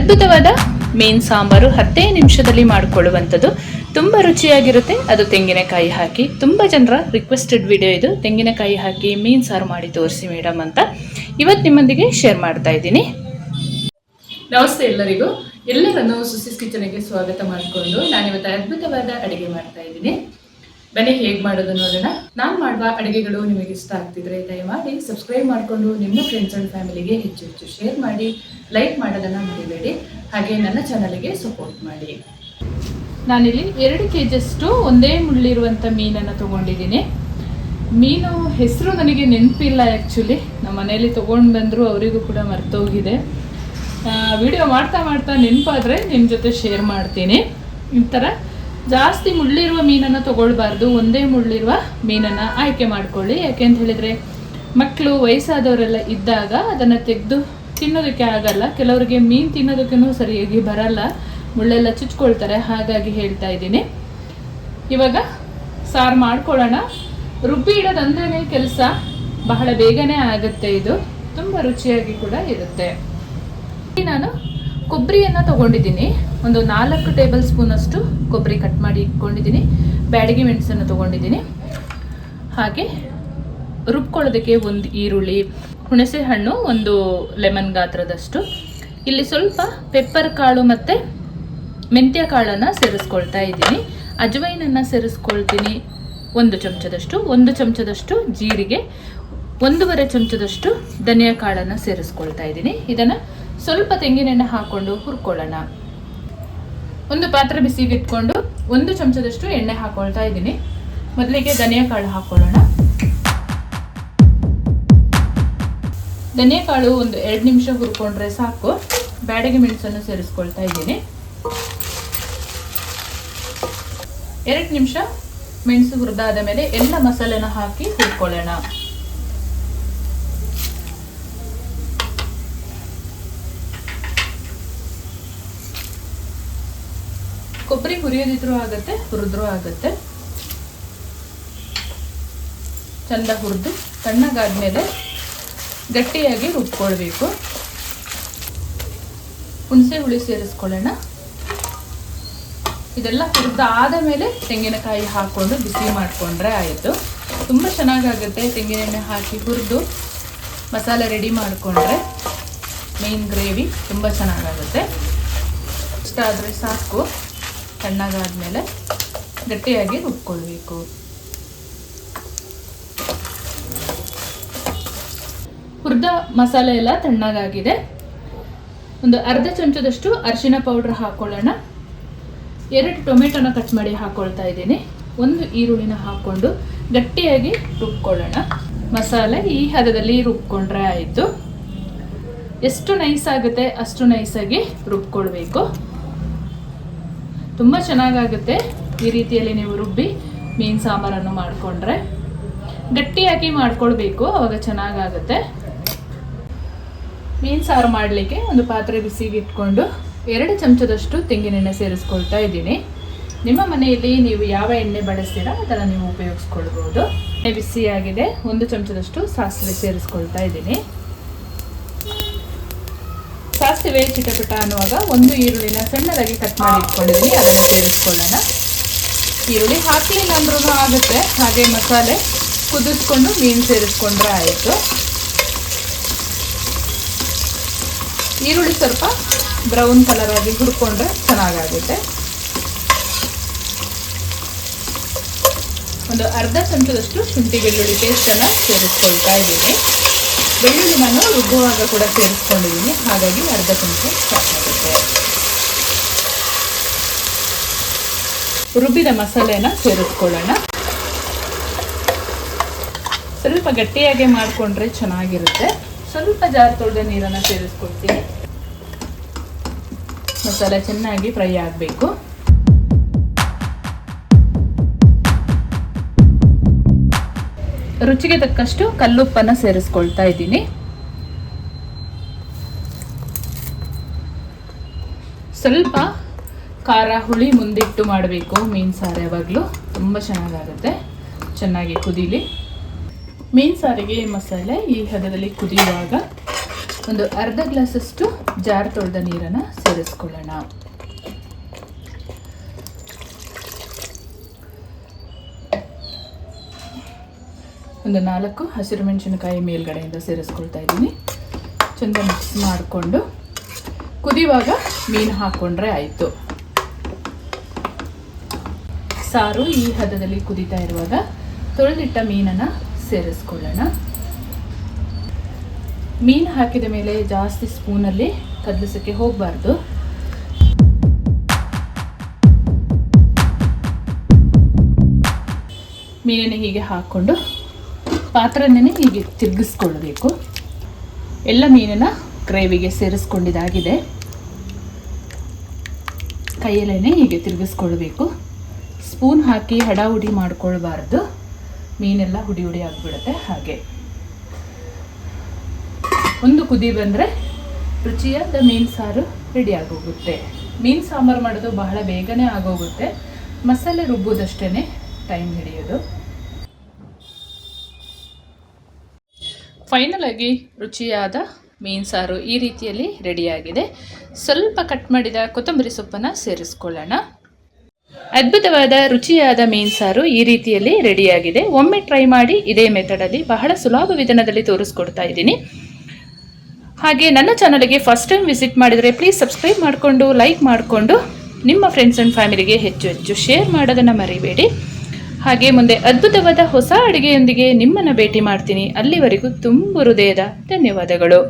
ಅದ್ಭುತವಾದ ಮೀನು ಸಾಂಬಾರು 10 ನಿಮಿಷದಲ್ಲಿ ಮಾಡಿಕೊಳ್ಳುವಂಥದ್ದು. ತುಂಬ ರುಚಿಯಾಗಿರುತ್ತೆ. ಅದು ತೆಂಗಿನಕಾಯಿ ಹಾಕಿ, ತುಂಬ ಜನರ ರಿಕ್ವೆಸ್ಟೆಡ್ ವಿಡಿಯೋ ಇದು. ತೆಂಗಿನಕಾಯಿ ಹಾಕಿ ಮೀನು ಸಾರು ಮಾಡಿ ತೋರಿಸಿ ಮೇಡಮ್ ಅಂತ ಇವತ್ತು ನಿಮ್ಮೊಂದಿಗೆ ಶೇರ್ ಮಾಡ್ತಾ ಇದ್ದೀನಿ. ನಮಸ್ತೆ ಎಲ್ಲರಿಗೂ. ಎಲ್ಲರನ್ನು ಸುಸಿಸ್ ಕಿಚನ್ಗೆ ಸ್ವಾಗತ ಮಾಡಿಕೊಂಡು ನಾನಿವತ್ತು ಅದ್ಭುತವಾದ ಅಡುಗೆ ಮಾಡ್ತಾ ಇದ್ದೀನಿ. ಬನ್ನಿ ಹೇಗೆ ಮಾಡೋದು ನೋಡೋಣ. ನಾನು ಮಾಡುವ ಅಡುಗೆಗಳು ನಿಮಗೆ ಇಷ್ಟ ಆಗ್ತಿದ್ರೆ ದಯಮಾಡಿ ಸಬ್ಸ್ಕ್ರೈಬ್ ಮಾಡಿಕೊಂಡು ನಿಮ್ಮ ಫ್ರೆಂಡ್ಸ್ ಆ್ಯಂಡ್ ಫ್ಯಾಮಿಲಿಗೆ ಹೆಚ್ಚು ಹೆಚ್ಚು ಶೇರ್ ಮಾಡಿ, ಲೈಕ್ ಮಾಡೋದನ್ನು ಮರಿಬೇಡಿ. ಹಾಗೆ ನನ್ನ ಚಾನಲ್ಗೆ ಸಪೋರ್ಟ್ ಮಾಡಿ. ನಾನಿಲ್ಲಿ 2 kg ಒಂದೇ ಮುಳ್ಳಿರುವಂಥ ಮೀನನ್ನು ತೊಗೊಂಡಿದ್ದೀನಿ. ಮೀನು ಹೆಸರು ನನಗೆ ನೆನಪಿಲ್ಲ ಆ್ಯಕ್ಚುಲಿ. ನಮ್ಮ ಮನೆಯಲ್ಲಿ ತೊಗೊಂಡು ಬಂದರು, ಅವರಿಗೂ ಕೂಡ ಮರ್ತೋಗಿದೆ. ವಿಡಿಯೋ ಮಾಡ್ತಾ ಮಾಡ್ತಾ ನೆನಪಾದರೆ ನಿಮ್ಮ ಜೊತೆ ಶೇರ್ ಮಾಡ್ತೀನಿ. ಈ ಥರ ಜಾಸ್ತಿ ಮುಳ್ಳಿರುವ ಮೀನನ್ನು ತೊಗೊಳ್ಬಾರ್ದು, ಒಂದೇ ಮುಳ್ಳಿರುವ ಮೀನನ್ನು ಆಯ್ಕೆ ಮಾಡ್ಕೊಳ್ಳಿ. ಯಾಕೆ ಅಂತ ಹೇಳಿದರೆ ಮಕ್ಕಳು ವಯಸ್ಸಾದವರೆಲ್ಲ ಇದ್ದಾಗ ಅದನ್ನು ತೆಗೆದು ತಿನ್ನೋದಕ್ಕೆ ಆಗಲ್ಲ. ಕೆಲವರಿಗೆ ಮೀನು ತಿನ್ನೋದಕ್ಕೂ ಸರಿಯಾಗಿ ಬರಲ್ಲ, ಮುಳ್ಳೆಲ್ಲ ಚುಚ್ಕೊಳ್ತಾರೆ. ಹಾಗಾಗಿ ಹೇಳ್ತಾ ಇದ್ದೀನಿ. ಇವಾಗ ಸಾರು ಮಾಡ್ಕೊಳ್ಳೋಣ. ರುಬ್ಬಿ ಇಡೋದಂದ್ರೆ ಕೆಲಸ ಬಹಳ ಬೇಗನೆ ಆಗುತ್ತೆ. ಇದು ತುಂಬ ರುಚಿಯಾಗಿ ಕೂಡ ಇರುತ್ತೆ. ನಾನು ಕೊಬ್ಬರಿಯನ್ನು ತೊಗೊಂಡಿದ್ದೀನಿ. ಒಂದು 4 ಟೇಬಲ್ ಸ್ಪೂನಷ್ಟು ಕೊಬ್ಬರಿ ಕಟ್ ಮಾಡಿ ಇಟ್ಕೊಂಡಿದ್ದೀನಿ. ಬ್ಯಾಡಗಿ ಮೆಣಸನ್ನು ತೊಗೊಂಡಿದ್ದೀನಿ. ಹಾಗೆ ರುಬ್ಕೊಳ್ಳೋದಕ್ಕೆ 1 ಈರುಳ್ಳಿ, ಹುಣಸೆ ಹಣ್ಣು, 1 ಲೆಮನ್ ಗಾತ್ರದಷ್ಟು. ಇಲ್ಲಿ ಸ್ವಲ್ಪ ಪೆಪ್ಪರ್ ಕಾಳು ಮತ್ತು ಮೆಂತ್ಯ ಕಾಳನ್ನು ಸೇರಿಸ್ಕೊಳ್ತಾ ಇದ್ದೀನಿ. ಅಜವೈನನ್ನು ಸೇರಿಸ್ಕೊಳ್ತೀನಿ 1 ಚಮಚದಷ್ಟು. 1 ಚಮಚದಷ್ಟು ಜೀರಿಗೆ, 1.5 ಚಮಚದಷ್ಟು ಧನಿಯಾ ಕಾಳನ್ನು ಸೇರಿಸ್ಕೊಳ್ತಾ ಇದ್ದೀನಿ. ಇದನ್ನು ಸ್ವಲ್ಪ ತೆಂಗಿನೆಣ್ಣೆ ಹಾಕ್ಕೊಂಡು ಹುರ್ಕೊಳ್ಳೋಣ. ಒಂದು ಪಾತ್ರೆ ಬಿಸಿಗೆ ಇಟ್ಕೊಂಡು 1 ಚಮಚದಷ್ಟು ಎಣ್ಣೆ ಹಾಕೊಳ್ತಾ ಇದ್ದೀನಿ. ಮೊದಲಿಗೆ ಧನಿಯಾ ಕಾಳು ಹಾಕ್ಕೊಳ್ಳೋಣ. ಧನಿಯಾ ಕಾಳು ಒಂದು 2 ನಿಮಿಷ ಹುರ್ಕೊಂಡ್ರೆ ಸಾಕು. ಬ್ಯಾಡಗಿ ಮೆಣಸನ್ನು ಸೇರಿಸ್ಕೊಳ್ತಾ ಇದ್ದೀನಿ. 2 ನಿಮಿಷ ಮೆಣಸು ಹುರಿದಾದ ಮೇಲೆ ಎಲ್ಲ ಮಸಾಲೆನ ಹಾಕಿ ಹುರ್ಕೊಳ್ಳೋಣ. ಕೊಬ್ಬರಿ ಹುರಿಯೋದಿದ್ರೂ ಆಗುತ್ತೆ, ಹುರಿದ್ರೂ ಆಗುತ್ತೆ. ಚಂದ ಹುರಿದು ತಣ್ಣಗಾದ್ಮೇಲೆ ಗಟ್ಟಿಯಾಗಿ ರುಬ್ಕೊಳ್ಬೇಕು. ಹುಣಸೆ ಹುಳಿ ಸೇರಿಸ್ಕೊಳ್ಳೋಣ. ಇದೆಲ್ಲ ಹುರಿದಾದ ಮೇಲೆ ತೆಂಗಿನಕಾಯಿ ಹಾಕ್ಕೊಂಡು ಬಿಸಿ ಮಾಡಿಕೊಂಡ್ರೆ ಆಯಿತು. ತುಂಬ ಚೆನ್ನಾಗಾಗುತ್ತೆ. ತೆಂಗಿನೆಣ್ಣೆ ಹಾಕಿ ಹುರಿದು ಮಸಾಲೆ ರೆಡಿ ಮಾಡಿಕೊಂಡ್ರೆ ಮೀನು ಗ್ರೇವಿ ತುಂಬ ಚೆನ್ನಾಗಾಗುತ್ತೆ. ಇಷ್ಟ ಆದರೆ ಸಾಕು. ತಣ್ಣಗಾದ್ಮೇಲೆ ಗಟ್ಟಿಯಾಗಿ ರುಬ್ಕೊಳ್ಬೇಕು. ಹುರಿದ ಮಸಾಲೆ ಎಲ್ಲ ತಣ್ಣಗಾಗಿದೆ. ಒಂದು ಅರ್ಧ ಚಮಚದಷ್ಟು ಅರಿಶಿನ ಪೌಡ್ರ್ ಹಾಕ್ಕೊಳ್ಳೋಣ. 2 ಟೊಮೆಟೊನ ಕಟ್ ಮಾಡಿ ಹಾಕ್ಕೊಳ್ತಾ ಇದ್ದೀನಿ. 1 ಈರುಳ್ಳಿನ ಹಾಕ್ಕೊಂಡು ಗಟ್ಟಿಯಾಗಿ ರುಬ್ಕೊಳ್ಳೋಣ. ಮಸಾಲೆ ಈ ಹದದಲ್ಲಿ ರುಬ್ಕೊಂಡ್ರೆ ಆಯಿತು. ಎಷ್ಟು ನೈಸ್ ಆಗುತ್ತೆ ಅಷ್ಟು ನೈಸಾಗಿ ರುಬ್ಕೊಳ್ಬೇಕು. ತುಂಬ ಚೆನ್ನಾಗಾಗುತ್ತೆ ಈ ರೀತಿಯಲ್ಲಿ ನೀವು ರುಬ್ಬಿ ಮೀನು ಸಾಂಬಾರನ್ನು ಮಾಡಿಕೊಂಡ್ರೆ. ಗಟ್ಟಿಯಾಗಿ ಮಾಡ್ಕೊಳ್ಬೇಕು, ಆವಾಗ ಚೆನ್ನಾಗಾಗುತ್ತೆ. ಮೀನು ಸಾರು ಮಾಡಲಿಕ್ಕೆ ಒಂದು ಪಾತ್ರೆ ಬಿಸಿಗೆ ಇಟ್ಕೊಂಡು 2 ಚಮಚದಷ್ಟು ತೆಂಗಿನೆಣ್ಣೆ ಸೇರಿಸ್ಕೊಳ್ತಾ ಇದ್ದೀನಿ. ನಿಮ್ಮ ಮನೆಯಲ್ಲಿ ನೀವು ಯಾವ ಎಣ್ಣೆ ಬಳಸ್ತೀರಾ ಅದನ್ನು ನೀವು ಉಪಯೋಗಿಸ್ಕೊಳ್ಬೋದು. ಎಣ್ಣೆ ಬಿಸಿಯಾಗಿದೆ. 1 ಚಮಚದಷ್ಟು ಸಾಸಿವೆ ಸೇರಿಸ್ಕೊಳ್ತಾ ಇದ್ದೀನಿ. ಸಾಸಿವೆ ಚಿಟಪಟ ಅನ್ನುವಾಗ 1 ಈರುಳ್ಳಿನ ಸಣ್ಣದಾಗಿ ಕಟ್ ಮಾಡಿ ಇಟ್ಕೊಂಡಿದ್ದೀನಿ. ಅದನ್ನು ಸೇರಿಸ್ಕೊಳ್ಳೋಣ. ಈರುಳ್ಳಿ ಹಾಕಲಿಲ್ಲ ಅಂದ್ರೂ ಆಗುತ್ತೆ. ಹಾಗೆ ಮಸಾಲೆ ಕುದಿಸ್ಕೊಂಡು ಮೀನು ಸೇರಿಸ್ಕೊಂಡ್ರೆ ಆಯಿತು. ಈರುಳ್ಳಿ ಸ್ವಲ್ಪ ಬ್ರೌನ್ ಕಲರ್ ಆಗಿ ಹುರ್ಕೊಂಡ್ರೆ ಚೆನ್ನಾಗಾಗುತ್ತೆ. ಒಂದು ಅರ್ಧ ಚಮಚದಷ್ಟು ಶುಂಠಿ ಬೆಳ್ಳುಳ್ಳಿ ಪೇಸ್ಟನ್ನು ಸೇರಿಸ್ಕೊಳ್ತಾ ಇದ್ದೀನಿ. ಬೆಳ್ಳುಳ್ಳಿ ನಾನು ರುಬ್ಬುವಾಗ ಕೂಡ ಸೇರಿಸ್ಕೊಂಡಿದ್ದೀನಿ, ಹಾಗಾಗಿ ಅರ್ಧ ಚಮಚ ಸಾಕಾಗುತ್ತೆ. ರುಬ್ಬಿದ ಮಸಾಲೆನ ಸೇರಿಸ್ಕೊಳ್ಳೋಣ. ಸ್ವಲ್ಪ ಗಟ್ಟಿಯಾಗಿ ಮಾಡಿಕೊಂಡ್ರೆ ಚೆನ್ನಾಗಿರುತ್ತೆ. ಸ್ವಲ್ಪ ಜಾರ್ ತೊಳೆದ ನೀರನ್ನು ಸೇರಿಸ್ಕೊಳ್ತೀನಿ. ಮಸಾಲೆ ಚೆನ್ನಾಗಿ ಫ್ರೈ ಆಗಬೇಕು. ರುಚಿಗೆ ತಕ್ಕಷ್ಟು ಕಲ್ಲುಪ್ಪನ್ನು ಸೇರಿಸ್ಕೊಳ್ತಾ ಇದ್ದೀನಿ. ಸ್ವಲ್ಪ ಖಾರ ಹುಳಿ ಮುಂದಿಟ್ಟು ಮಾಡಬೇಕು ಮೀನು ಸಾರು. ಯಾವಾಗಲೂ ತುಂಬ ಚೆನ್ನಾಗಾಗುತ್ತೆ. ಚೆನ್ನಾಗಿ ಕುದೀಲಿ. ಮೀನು ಸಾರಿಗೆ ಮಸಾಲೆ ಈ ಹದದಲ್ಲಿ ಕುದಿಯುವಾಗ ಒಂದು ಅರ್ಧ ಗ್ಲಾಸಷ್ಟು ಜಾರ್ ತೊಳೆದ ನೀರನ್ನು ಸೇರಿಸ್ಕೊಳ್ಳೋಣ. ಒಂದು 4 ಹಸಿರು ಮೆಣಸಿನಕಾಯಿ ಮೇಲ್ಗಡೆಯಿಂದ ಸೇರಿಸ್ಕೊಳ್ತಾ ಇದ್ದೀನಿ. ಚೆಂದ ಮಿಕ್ಸ್ ಮಾಡಿಕೊಂಡು ಕುದಿಯುವಾಗ ಮೀನು ಹಾಕ್ಕೊಂಡ್ರೆ ಆಯಿತು. ಸಾರು ಈ ಹದದಲ್ಲಿ ಕುದೀತಾ ಇರುವಾಗ ತೊಳೆದಿಟ್ಟ ಮೀನನ್ನು ಸೇರಿಸ್ಕೊಳ್ಳೋಣ. ಮೀನು ಹಾಕಿದ ಮೇಲೆ ಜಾಸ್ತಿ ಸ್ಪೂನಲ್ಲಿ ಕದಲಿಸೋಕ್ಕೆ ಹೋಗಬಾರ್ದು. ಮೀನನ್ನು ಹೀಗೆ ಹಾಕ್ಕೊಂಡು ಪಾತ್ರೆನೇ ಹೀಗೆ ತಿರುಗಿಸ್ಕೊಳ್ಬೇಕು. ಎಲ್ಲ ಮೀನನ್ನು ಗ್ರೇವಿಗೆ ಸೇರಿಸ್ಕೊಂಡಿದ್ದಾಗಿದೆ. ಕೈಯಲ್ಲೇ ಹೀಗೆ ತಿರುಗಿಸ್ಕೊಳ್ಬೇಕು. ಸ್ಪೂನ್ ಹಾಕಿ ಹಡಾಹುಡಿ ಮಾಡ್ಕೊಳ್ಬಾರ್ದು, ಮೀನೆಲ್ಲ ಹುಡಿ ಹುಡಿ ಆಗಿಬಿಡುತ್ತೆ. ಹಾಗೆ ಒಂದು ಕುದಿ ಬಂದರೆ ರುಚಿಯಾದ ಮೀನು ಸಾರು ರೆಡಿ ಆಗೋಗುತ್ತೆ. ಮೀನು ಸಾಂಬಾರು ಮಾಡೋದು ಬಹಳ ಬೇಗನೆ ಆಗೋಗುತ್ತೆ. ಮಸಾಲೆ ರುಬ್ಬೋದಷ್ಟೇ ಟೈಮ್ ಹಿಡಿಯೋದು. ಫೈನಲ್ ಆಗಿ ರುಚಿಯಾದ ಮೀನು ಸಾರು ಈ ರೀತಿಯಲ್ಲಿ ರೆಡಿಯಾಗಿದೆ. ಸ್ವಲ್ಪ ಕಟ್ ಮಾಡಿದ ಕೊತ್ತಂಬರಿ ಸೊಪ್ಪನ್ನು ಸೇರಿಸ್ಕೊಳ್ಳೋಣ. ಅದ್ಭುತವಾದ ರುಚಿಯಾದ ಮೀನು ಸಾರು ಈ ರೀತಿಯಲ್ಲಿ ರೆಡಿಯಾಗಿದೆ. ಒಮ್ಮೆ ಟ್ರೈ ಮಾಡಿ. ಇದೇ ಮೆಥಡಲ್ಲಿ ಬಹಳ ಸುಲಭ ವಿಧಾನದಲ್ಲಿ ತೋರಿಸ್ಕೊಡ್ತಾ ಇದ್ದೀನಿ. ಹಾಗೆ ನನ್ನ ಚಾನಲ್ಗೆ ಫಸ್ಟ್ ಟೈಮ್ ವಿಸಿಟ್ ಮಾಡಿದರೆ ಪ್ಲೀಸ್ ಸಬ್ಸ್ಕ್ರೈಬ್ ಮಾಡಿಕೊಂಡು ಲೈಕ್ ಮಾಡಿಕೊಂಡು ನಿಮ್ಮ ಫ್ರೆಂಡ್ಸ್ ಆ್ಯಂಡ್ ಫ್ಯಾಮಿಲಿಗೆ ಹೆಚ್ಚು ಶೇರ್ ಮಾಡೋದನ್ನು ಮರಿಬೇಡಿ. ಹಾಗೆ ಮುಂದೆ ಅದ್ಭುತವಾದ ಹೊಸ ಅಡುಗೆಯೊಂದಿಗೆ ನಿಮ್ಮನ್ನು ಭೇಟಿ ಮಾಡ್ತೀನಿ. ಅಲ್ಲಿವರೆಗೂ ತುಂಬ ಹೃದಯದ ಧನ್ಯವಾದಗಳು.